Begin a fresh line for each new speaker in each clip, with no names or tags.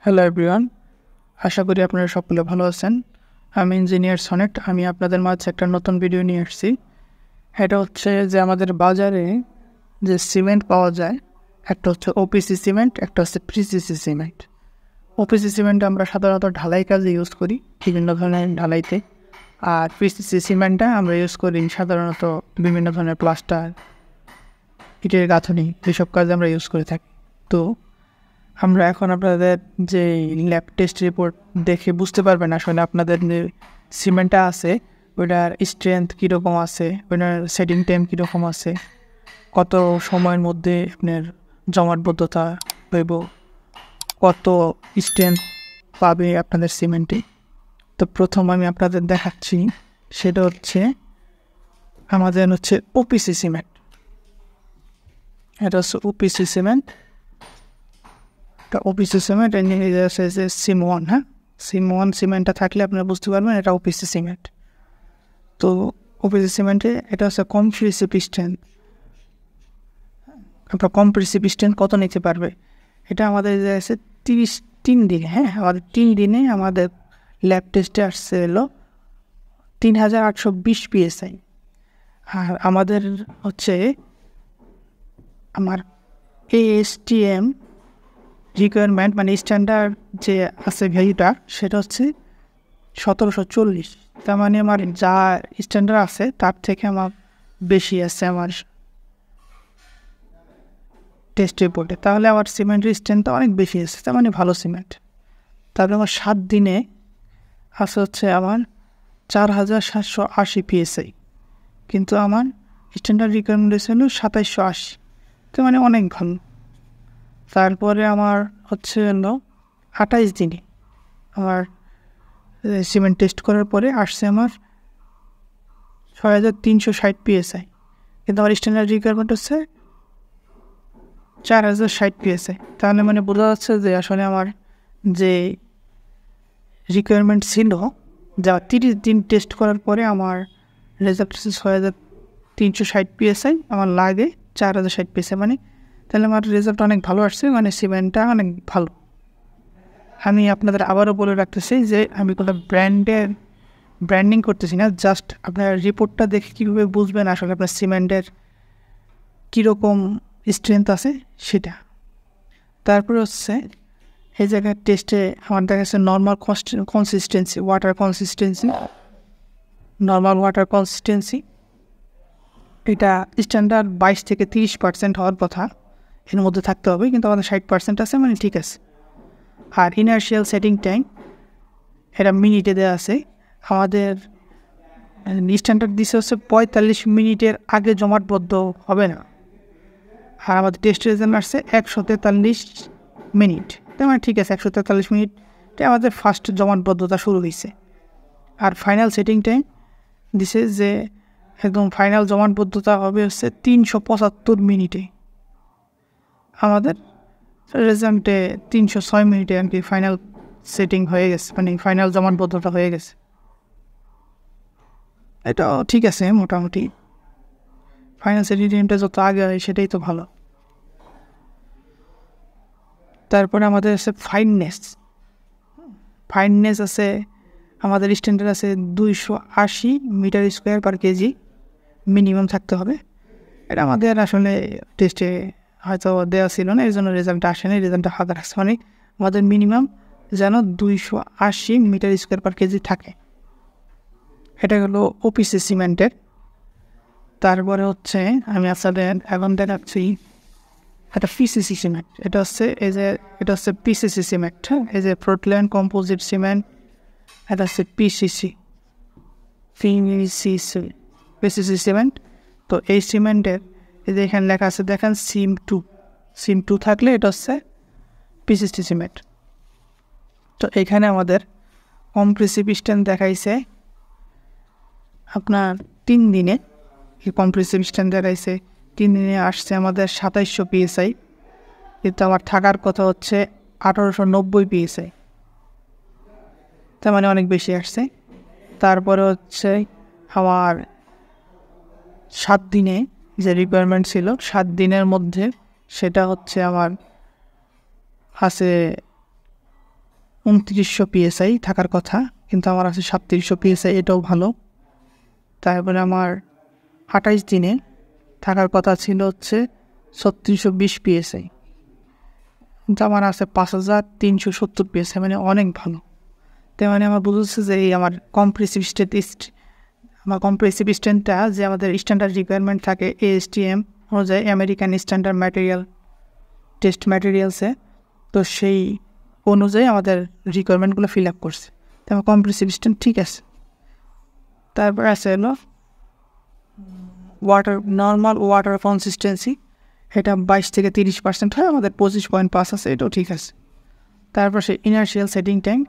Hello everyone, আশা করি আপনারা সকলে ভালো আছেন। আমি ইঞ্জিনিয়ার সনেট। আমি আপনাদের মাঝে একটা নতুন ভিডিও নিয়ে এসেছি। এটা হচ্ছে যে আমাদের বাজারে যে সিমেন্ট পাওয়া যায়, একটা হচ্ছে ওপিসি সিমেন্ট, একটা হচ্ছে পিসিসি সিমেন্ট। ওপিসি সিমেন্ট আমরা সাধারণত ঢালাই কাজে ইউজ করি, বিভিন্ন ধরনের ঢালাইতে। আর পিসিসি সিমেন্টটা আমরা ইউজ করি সাধারণত বিভিন্ন ধরনের প্লাস্টার, ইটের গাঁথনি, এইসব কাজে আমরা ইউজ করে থাকি। তো আমরা এখন আপনাদের যে ল্যাব টেস্ট রিপোর্ট দেখে বুঝতে পারবেন আসলে আপনাদের যে সিমেন্টটা আছে ওইটার স্ট্রেংথ কীরকম আছে, ওইটার সেটিং টাইম কীরকম আছে, কত সময়ের মধ্যে আপনার জমাটবদ্ধতা হইব, কত স্ট্রেংথ পাবে আপনাদের সিমেন্টে। তো প্রথম আমি আপনাদের দেখাচ্ছি, সেটা হচ্ছে আমাদের হচ্ছে ওপিসি সিমেন্ট। এটা হচ্ছে ওপিসি সিমেন্ট। ওপিসি সিমেন্ট আছে যে সিম 1, হ্যাঁ, সিম 1 সিমেন্টটা থাকলে আপনারা বুঝতে পারবেন এটা ওপিসি সিমেন্ট। তো ওপিসি সিমেন্টে এটা হচ্ছে কম্প্রেসিভ স্ট্রেংথ। আপনার কম্প্রেসিভ স্ট্রেংথ কত নিতে পারবে, এটা আমাদের যে আছে 3 দিনে, হ্যাঁ, আমাদের 3 দিনে আমাদের ল্যাব টেস্টে আসছে হলো 3820 PSI। আর আমাদের হচ্ছে আমার ASTM রিকোয়ারমেন্ট মানে স্ট্যান্ডার্ড যে আছে ভ্যালুটা, সেটা হচ্ছে 1740। তার মানে আমার যা স্ট্যান্ডার্ড আছে তার থেকে আমার বেশি আছে আমার টেস্ট রিপোর্টে। তাহলে আমার সিমেন্টের স্ট্রেংথটা অনেক বেশি আছে, তার মানে ভালো সিমেন্ট। তারপরে আমার 7 দিনে আছে হচ্ছে আমার 4780 PSI, কিন্তু আমার স্ট্যান্ডার্ড রিকোয়ারমেন্ট হলো 2780, তো মানে অনেক ভালো। তারপরে আমার হচ্ছে হলো 28 দিনে আমার সিমেন্ট টেস্ট করার পরে আসছে আমার 6360 PSI, কিন্তু আমার স্ট্যান্ডার্ড রিকোয়ারমেন্ট হচ্ছে 4060 PSI। তাহলে মানে বোঝা যাচ্ছে যে আসলে আমার যে রিকোয়ারমেন্ট ছিল, যা 30 দিন টেস্ট করার পরে আমার রেজাল্ট হচ্ছে 6360 PSI, আমার লাগে 4060 PSI। মানে তাহলে আমার রেজাল্ট অনেক ভালো আসছে, মানে সিমেন্টটা অনেক ভালো। আমি আপনাদের আবারও বলে রাখতেছি যে আমি কোনো ব্র্যান্ডিং করতেছি না, জাস্ট আপনার রিপোর্টটা দেখে কীভাবে বুঝবেন আসলে আপনার সিমেন্টের কীরকম স্ট্রেংথ আছে সেটা। তারপরে হচ্ছে এই জায়গায় টেস্টে আমার দেখা যাচ্ছে normal consistency, normal water consistency এটা স্ট্যান্ডার্ড 22 থেকে 30% হওয়ার কথা, এর মধ্যে থাকতে হবে, কিন্তু আমাদের 60% আছে, মানে ঠিক আছে। আর ইনার্শিয়াল সেটিং টাইম এটা মিনিটে দেওয়া আছে, আমাদের স্ট্যান্ডার্ড দিচ্ছে হচ্ছে 45 মিনিটের আগে জমাটবদ্ধ হবে না। আর আমাদের টেস্ট রেজাল্ট আসছে 143 মিনিট, তার মানে ঠিক আছে, 143 মিনিটে আমাদের ফার্স্ট জমাটবদ্ধতা শুরু হয়েছে। আর ফাইনাল সেটিং টাইম দিছে যে একদম ফাইনাল জমাটবদ্ধতা হবে হচ্ছে 375 মিনিটে। আমাদের রেজাল্টে 306 মিনিটে আর কি ফাইনাল সেটিং হয়ে গেছে, মানে ফাইনাল জমাটবদ্ধতা হয়ে গেছে। এটাও ঠিক আছে মোটামুটি, ফাইনাল সেটিং টাইমটা যত আগে হয় সেটাই তো ভালো। তারপরে আমাদের আছে ফাইননেস আছে, আমাদের স্ট্যান্ডার্ড আছে 280 metre square per KG minimum থাকতে হবে। এটা আমাদের আসলে টেস্টে হয়তো দেওয়া ছিল না, এই জন্য রেজাল্টটা আসে না, রেজাল্টটা হাতে রাখছে। মানে আমাদের মিনিমাম যেন 280 মিটার স্কোয়ার পার কেজি থাকে। এটা হলো ওপিসি সিমেন্টের। তারপরে হচ্ছে আমি আপনাদের এখন দেখাচ্ছি একটা পিসিসি সিমেন্ট। এটা হচ্ছে পিসিসি সিমেন্ট, হ্যাঁ, এই যে পোর্টল্যান্ড কম্পোজিট সিমেন্ট, এটা হচ্ছে পিসিসি সিমেন্ট। তো এই সিমেন্টের এই যে এখানে লেখা আছে দেখেন সিম 2 থাকলে এটা হচ্ছে পিসিসি সিমেন্ট। তো এখানে আমাদের কম্প্রেসিভ স্ট্রেংথ দেখাইছে আপনার 3 দিনে, এই কম্প্রেসিভ স্ট্রেংথ দেখাইছে 3 দিনে আসছে আমাদের 2700 PSI, কিন্তু আমার থাকার কথা হচ্ছে 1890 PSI, তার মানে অনেক বেশি আসছে। তারপরে হচ্ছে আমার 7 দিনে যে রিকোয়ারমেন্ট ছিল 7 দিনের মধ্যে, সেটা হচ্ছে আমার আছে 2900 PSI থাকার কথা, কিন্তু আমার আছে 3700 PSI, এটাও ভালো। তারপরে আমার 28 দিনে থাকার কথা ছিল হচ্ছে 3620 PSI, কিন্তু আমার আছে 5370 PSI, মানে অনেক ভালো। তাই মানে আমার বুঝেছে যে এই আমার কম্প্রেসিভ স্ট্রেন্থটা যে আমাদের স্ট্যান্ডার্ড রিকোয়ারমেন্ট থাকে ASTM অনুযায়ী, আমেরিকান স্ট্যান্ডার্ড টেস্ট ম্যাটেরিয়ালসে, তো সেই অনুযায়ী আমাদের রিকোয়ারমেন্টগুলো ফিল আপ করছে। তো আমার কম্প্রেসিভ স্ট্রেন্থ ঠিক আছে। তারপর আছে হলো নর্মাল ওয়াটার কনসিস্টেন্সি, এটা 22 থেকে 30% হয়, আমাদের 25.5 আছে, এটাও ঠিক আছে। তারপর সে ইনার্শিয়াল সেটিং টাইম,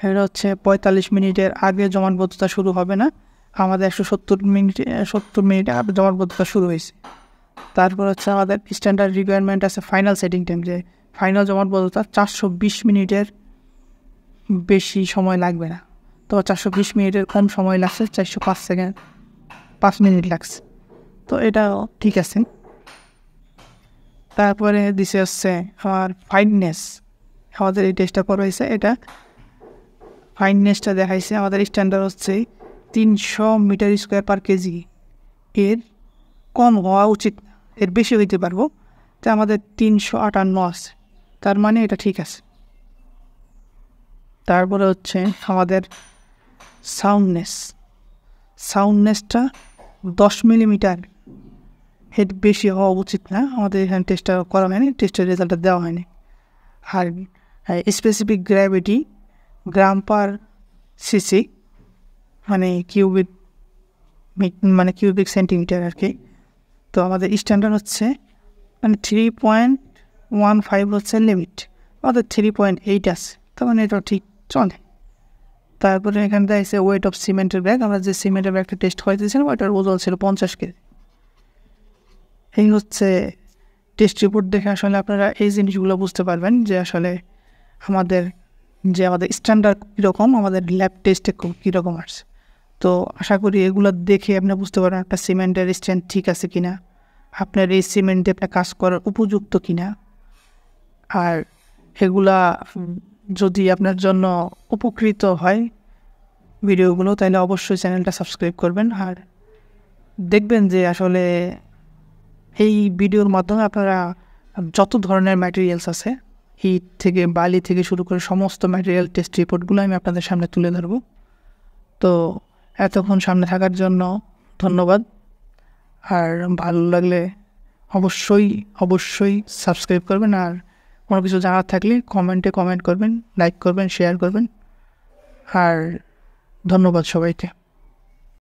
এটা হচ্ছে 45 মিনিটের আগে জমাটবদ্ধতা শুরু হবে না, আমাদের 170 মিনিটে জমাটবদ্ধতা শুরু হয়েছে। তারপর হচ্ছে আমাদের স্ট্যান্ডার্ড রিকোয়ারমেন্ট আছে ফাইনাল সেটিং টাইম, যে ফাইনাল জমাটবদ্ধতা 420 মিনিটের বেশি সময় লাগবে না। তো 420 মিনিটের কম সময় লাগছে, 5 মিনিট লাগছে, তো এটাও ঠিক আছে। তারপরে দিছে হচ্ছে আমার ফাইননেস, আমাদের এই টেস্টটা করা হয়েছে, এটা ফাইননেসটা দেখাইছে আমাদের স্ট্যান্ডার্ড হচ্ছে 300 মিটার স্কোয়ার পার কেজি, এর কম হওয়া উচিত, এর বেশি হইতে পারবো, তো আমাদের 358 আছে, তার মানে এটা ঠিক আছে। তারপরে হচ্ছে আমাদের সাউন্ডনেসটা 10 মিলিমিটার, এর বেশি হওয়া উচিত না, আমাদের এখানে টেস্টটা করা হয়নি, টেস্টের রেজাল্টটা দেওয়া হয়নি। আর স্পেসিফিক গ্র্যাভিটি গ্রাম পার সিসি, মানে কিউবিক সেন্টিমিটার আর কি। তো আমাদের স্ট্যান্ডার্ড হচ্ছে মানে 3.15 হচ্ছে লিমিট, আমাদের 3.8 আছে, তার মানে এটা ঠিক চলে। তারপরে এখানে দেখছে ওয়েট অফ সিমেন্টের ব্যাগ, আমরা যে সিমেন্টের ব্যাগটা টেস্ট করেছিলাম ওইটার ওজন ছিল 50 কেজি। এই হচ্ছে টেস্ট রিপোর্ট দেখে আসলে আপনারা এই জিনিসগুলো বুঝতে পারবেন যে আসলে আমাদের স্ট্যান্ডার্ড কীরকম, আমাদের ল্যাব টেস্টে কীরকম আসছে। তো আশা করি এগুলো দেখে আপনি বুঝতে পারবেন একটা সিমেন্টের স্ট্রেন্থ ঠিক আছে কিনা, আপনার এই সিমেন্টে আপনার কাজ করার উপযুক্ত কিনা। আর এগুলা যদি আপনার জন্য উপকৃত হয় ভিডিওগুলো, তাহলে অবশ্যই চ্যানেলটা সাবস্ক্রাইব করবেন, আর দেখবেন যে আসলে এই ভিডিওর মাধ্যমে আপনারা যত ধরনের ম্যাটেরিয়ালস আছে, ইট থেকে বালি থেকে শুরু করে সমস্ত ম্যাটেরিয়াল টেস্ট রিপোর্টগুলো আমি আপনাদের সামনে তুলে ধরব। তো এতক্ষণ সামনে থাকার জন্য ধন্যবাদ, আর ভালো লাগলে অবশ্যই সাবস্ক্রাইব করবেন, আর কোনো কিছু জানার থাকলে কমেন্ট করবেন, লাইক করবেন, শেয়ার করবেন, আর ধন্যবাদ সবাইকে।